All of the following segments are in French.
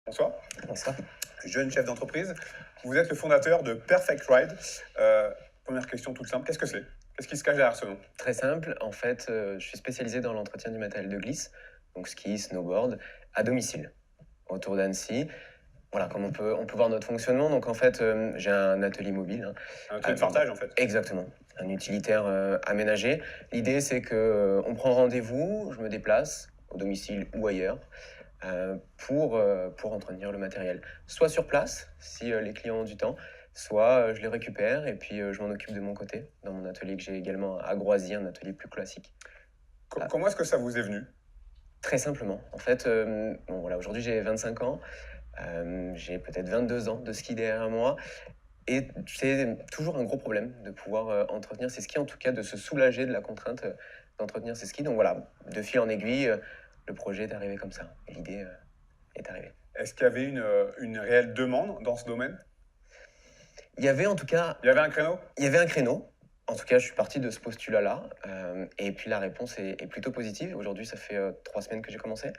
Bonsoir, Bonsoir. jeune chef d'entreprise. Vous êtes le fondateur de Perfect Ride. Première question toute simple, qu'est-ce que c'est? Qu'est-ce qui se cache derrière ce nom? Très simple, en fait, je suis spécialisé dans l'entretien du matériel de glisse, donc ski, snowboard, à domicile, autour d'Annecy. Voilà, comme on peut voir notre fonctionnement, donc en fait, j'ai un atelier mobile, hein, Un atelier de fartage en fait. exactement, un utilitaire, aménagé. L'idée, c'est que, on prend rendez-vous, je me déplace, au domicile ou ailleurs, pour entretenir le matériel. Soit sur place, si, les clients ont du temps, soit, je les récupère et puis, je m'en occupe de mon côté, dans mon atelier que j'ai également à Groisy, un atelier plus classique. Ah, Comment est-ce que ça vous est venu? très simplement, en fait, bon voilà, aujourd'hui j'ai 25 ans, j'ai peut-être 22 ans de ski derrière moi et c'est toujours un gros problème de pouvoir, entretenir ses skis, en tout cas de se soulager de la contrainte, d'entretenir ses skis. Donc voilà, de fil en aiguille, le projet est arrivé comme ça et l'idée, est arrivée. Est-ce qu'il y avait une réelle demande dans ce domaine? Il y avait en tout cas Il y avait un créneau? il y avait un créneau. En tout cas, je suis parti de ce postulat-là, et puis la réponse est plutôt positive. Aujourd'hui, ça fait, 3 semaines que j'ai commencé.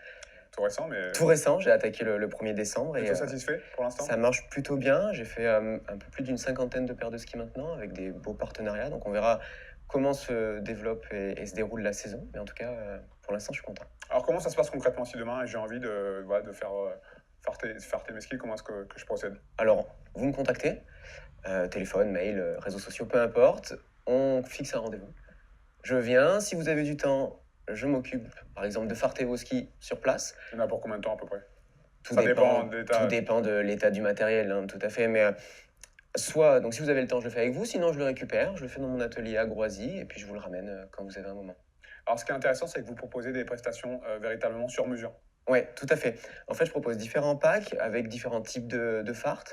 Tout récent, mais Tout récent, j'ai attaqué le 1er décembre et plutôt satisfait pour ça l'instant? marche plutôt bien. J'ai fait, un peu plus d'une cinquantaine de paires de skis maintenant avec des beaux partenariats, donc on verra comment se développe et se déroule la saison. Mais en tout cas, pour l'instant, je suis content. Alors comment ça se passe concrètement si demain j'ai envie voilà, de faire farter mes skis, comment est-ce que je procède? Alors, vous me contactez, téléphone, mail, réseaux sociaux, peu importe, on fixe un rendez-vous. Je viens, si vous avez du temps, je m'occupe, par exemple, de farter vos skis sur place. Il y en a pour combien de temps à peu près? Tout Ça dépend dépend, de tout l'état. dépend de l'état du matériel, hein, tout à fait. Mais soit, donc si vous avez le temps, je le fais avec vous. Sinon, je le récupère, je le fais dans mon atelier à Groisy et puis je vous le ramène quand vous avez un moment. Alors ce qui est intéressant, c'est que vous proposez des prestations véritablement sur mesure. Ouais, tout à fait. En fait, je propose différents packs avec différents types de fart.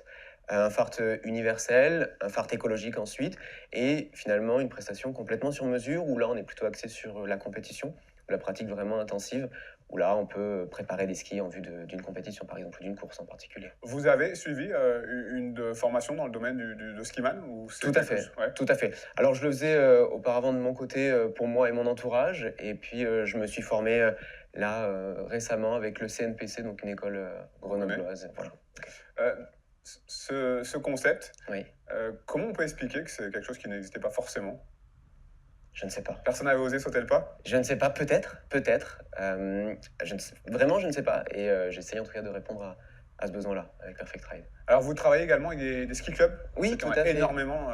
Un fart universel, un fart écologique ensuite, et finalement une prestation complètement sur mesure où là on est plutôt axé sur la compétition, la pratique vraiment intensive, où là on peut préparer des skis en vue d'une compétition par exemple ou d'une course en particulier. Vous avez suivi formation dans le domaine de skiman ou Tout c'est à quelque chose? fait, Ouais. tout à fait. Alors je le faisais auparavant de mon côté pour moi et mon entourage, et puis je me suis formé là récemment avec le CNPC, donc une école On connaît. grenobloise. Voilà. Euh, ce concept, Oui, comment on peut expliquer que c'est quelque chose qui n'existait pas forcément? je ne sais pas. Personne n'avait osé sauter le pas? Je ne sais pas, peut-être, peut-être. Vraiment, je ne sais pas. Et j'essaye en tout cas de répondre à ce besoin-là avec Perfect Ride. Alors vous travaillez également avec des ski clubs? Oui, Ceux qui tout en à ont fait. énormément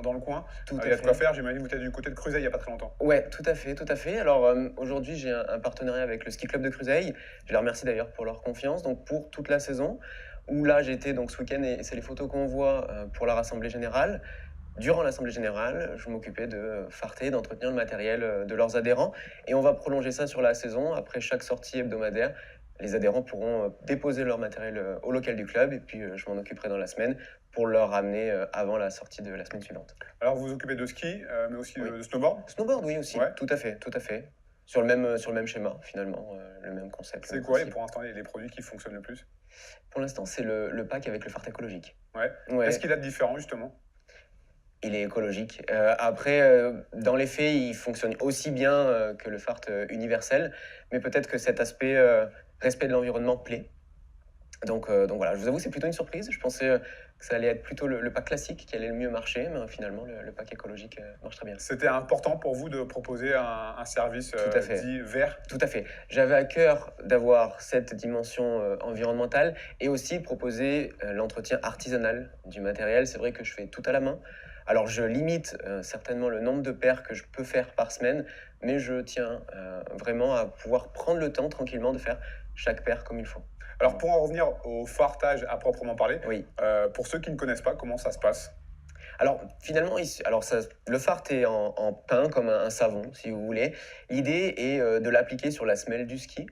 dans le coin. Tout Il à y a de quoi fait. faire, j'imagine que vous êtes du côté de Creuset il n'y a pas très longtemps. Ouais, tout à fait, tout à fait. Alors aujourd'hui, j'ai un partenariat avec le ski club de Cruzeil. Je les remercie d'ailleurs pour leur confiance. Donc pour toute la saison, où là j'étais donc ce week-end et c'est les photos qu'on voit pour leur assemblée générale. Durant l'assemblée générale, je m'occupais de farter, d'entretenir le matériel de leurs adhérents. Et on va prolonger ça sur la saison. Après chaque sortie hebdomadaire, les adhérents pourront déposer leur matériel au local du club. Et puis je m'en occuperai dans la semaine pour leur ramener avant la sortie de la semaine suivante. Alors vous vous occupez de ski, mais aussi Oui. de snowboard? Snowboard, oui, aussi. Ouais. Tout à fait, tout à fait. Sur le même schéma, finalement, le même concept. le C'est même quoi principe. pour l'instant les produits qui fonctionnent le plus? Pour l'instant, c'est le pack avec le fart écologique. Ouais. Ouais. Qu'est-ce qu'il a de différent justement? Il est écologique. Après, dans les faits, il fonctionne aussi bien que le fart universel, mais peut-être que cet aspect respect de l'environnement plaît. Donc voilà, je vous avoue, c'est plutôt une surprise. Je pensais que ça allait être plutôt le pack classique qui allait le mieux marcher, mais finalement, le pack écologique marche très bien. C'était important pour vous de proposer un service Tout à fait. dit vert? Tout à fait. J'avais à cœur d'avoir cette dimension environnementale et aussi de proposer l'entretien artisanal du matériel. C'est vrai que je fais tout à la main. Alors je limite certainement le nombre de paires que je peux faire par semaine, mais je tiens vraiment à pouvoir prendre le temps tranquillement de faire chaque paire comme il faut. Alors pour en revenir au fartage à proprement parler, Oui. pour ceux qui ne connaissent pas, comment ça se passe? Alors finalement, le fart est en pain comme un savon, si vous voulez. L'idée est de l'appliquer sur la semelle du ski,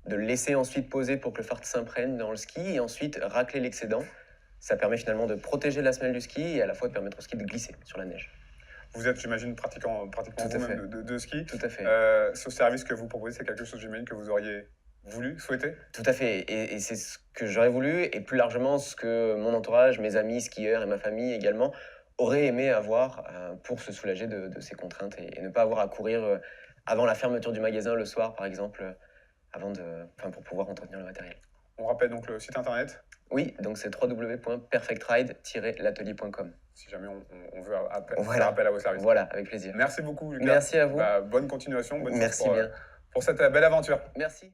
de le laisser ensuite poser pour que le fart s'imprègne dans le ski et ensuite racler l'excédent. Ça permet finalement de protéger la semelle du ski et à la fois de permettre au ski de glisser sur la neige. Vous êtes, j'imagine, pratiquement Tout à fait. vous-même de ski. Tout à fait. Ce service que vous proposez, c'est quelque chose, j'imagine, que vous auriez voulu, souhaité? Tout à fait. Et c'est ce que j'aurais voulu et plus largement ce que mon entourage, mes amis skieurs et ma famille également auraient aimé avoir pour se soulager de ces contraintes et ne pas avoir à courir avant la fermeture du magasin le soir, par exemple, pour pouvoir entretenir le matériel. On rappelle donc le site internet, Oui, donc c'est www.perfectride-l'atelier.com. si jamais on veut faire Voilà. appel à vos services. Voilà, avec plaisir. Merci beaucoup, Lucas. Merci à vous. Bonne continuation, bonne chance Merci pour, bien. pour cette belle aventure. Merci.